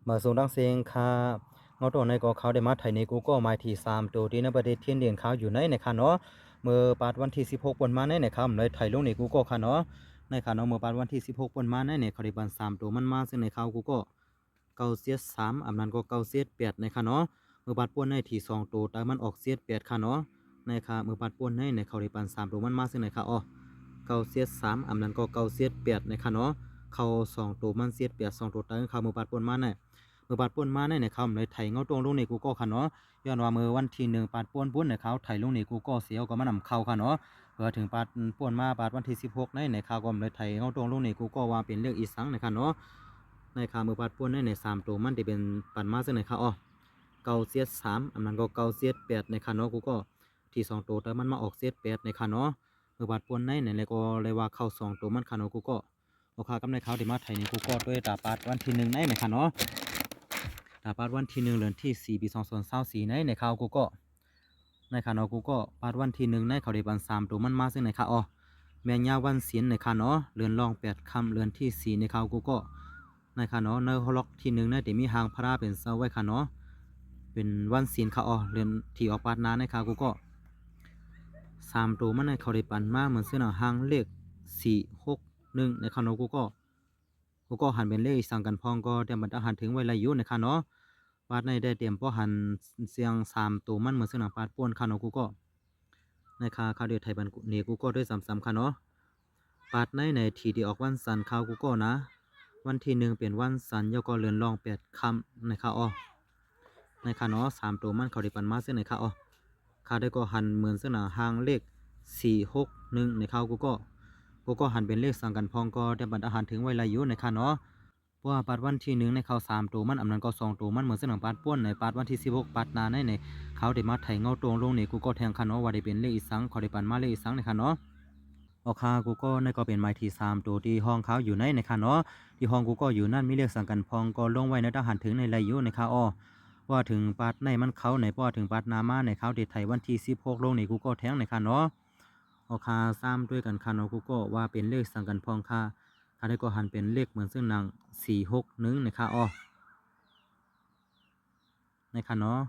มาส่งดังเสียงค่ะเงาตัวในก็เขาได้มาไทยในกูก็มาที่3ตัวที่ในประเทศเทียนเดียนเขาอยู่ในค่ะเนาะเมื่อปาดวันที่16ปนมาในครับเลยไทยลงในกูก็ค่ะเนาะในค่ะเนาะเมื่อปาดวันที่16ปนมาในเขาได้บัน3ตัวมันมาซึ่งในเขากูก็เก้าเสีย3อำนั้นก็เก้าเสีย8ในค่ะเนาะเมื่อปาดป่วนในที่2ตัวแต่มันออกเสีย8ค่ะเนาะในค่ะเมื่อปาดป่วนในเขาได้บัน3ตัวมันมาซึ่งในค่ะอ๋อเก้าเสีย3อำนั้นก็เก้าเสีย8ในค่ะเนาะเขา2ตัวมันเสีย8 2ตัวแต่เขาเมื่อปาดป่วนมาใน เมื่อปาดป่วนมาในเขาเลยไถเงาตรงลงในกูก็ค่ะเนาะย้อนว่าเมื่อวันที่1ปาดป่วนปุ้นในเขาไถลงในกูก็เสียวก็มานำเข้าค่ะเนาะเพื่อถึงปาดป่วนมาปาดวันที่16ในเขาก็เลยไถเงาตรงลงในกูก็ว่าเป็นเรื่องอีสังนะคะเนาะในข่าวเมื่อปาดป่วนใน3ตัวมันจะเป็นปันมาซึ่งในข่าวอ๋อเก้าเสียด3อันนั้นก็เก้าเสียด8ในข่าวเนาะกูก็ที่2ตัวแต่มันมาออกเสียด8ในข่าวเนาะเมื่อปาดป่วนในเลยก็เลยว่าเข้า2ตัวมันข่าวเนาะกูก็โอเคกับในข่าวที่มาไถในกูก็ด้วยตาปาดวันที่1ในข่าวเนาะ ปาดวันที่1เดือนที่4ปี2024ในข่าวกูก็ในข่าวเนาะกูก็ปาดวันที่1ในเขาได้บัน3ตัวมันมาซึ่งในข่าวอ๋อแม่ย่าวันศีลในข่าวเนาะเรือนรอง8ค่ำเรือนที่4ในข่าวกูก็ในข่าวเนาะในฮอล็อกที่1ในที่มีหางพระเป็นเสาไว้ข่าวเนาะเป็นวันศีลข่าวอ๋อเรือนที่ออกปาดนาในข่าวกูก็3ตัวมันในเขาได้ปันมาเหมือนเส้นหางเลข461ในข่าวเนาะกูก็หันเป็นเลขสั่งกันพองก็แต่มันหันถึงไว้ลายุในข่าวเนาะ ปาดในได้เตรียมป้อหันเสียง3ตัวมันเหมือนสนามปาดป่วนคาโนกูก็ในคาเดียไทยบันเนกูก็ด้วย3คาเนาะปาดในทีที่ออกวันสันข่าวกูก็นะวันที่1เป็นวันสันยก็เลื่อนรอง8 คำในข่าวอ้อในข่าวเนาะ3ตัวมันเขาได้ปันมาเส้นในข่าวอ้อคาได้ก็หันเหมือนสนามหางเลข461ในข่าวกูก็หันเป็นเลขสั่งกันพองก็ได้บันอาหารถึงไวลายุในข่าวเนาะ เพราะว่าปาดวันที่1ในเขา3ตัวมันอำนั้นก็2ตัวมันเหมือนเส้นของปาดป้วนในปาดวันที่16ปาดนาในเขาได้มาไถเงาตรงลงนี่กูก็แทงคันเนาะว่าได้เป็นเลขอีสังเขาได้ปันมาเลขอีสังในคันเนาะโอเคกูก็ในก็เป็นไม้ที่3ตัวที่ห้องเขาอยู่ในคันเนาะที่ห้องกูก็อยู่นั่นมีเลขสังกันพองก็ลงไว้ในทหารถึงในไรอยู่ในคาอ้อว่าถึงปาดในมันเขาในป้อถึงปาดนามาในเขาได้ไถวันที่16ลงนี่กูก็แทงในคันเนาะโอเค3ด้วยกันคันเนาะกูก็ว่าเป็นเลขสังกันพองค่ะ ถ้าได้ก็หันเป็นเลขเหมือนซึ่งนาง461นะคะอ๋อในค่ะเนาะ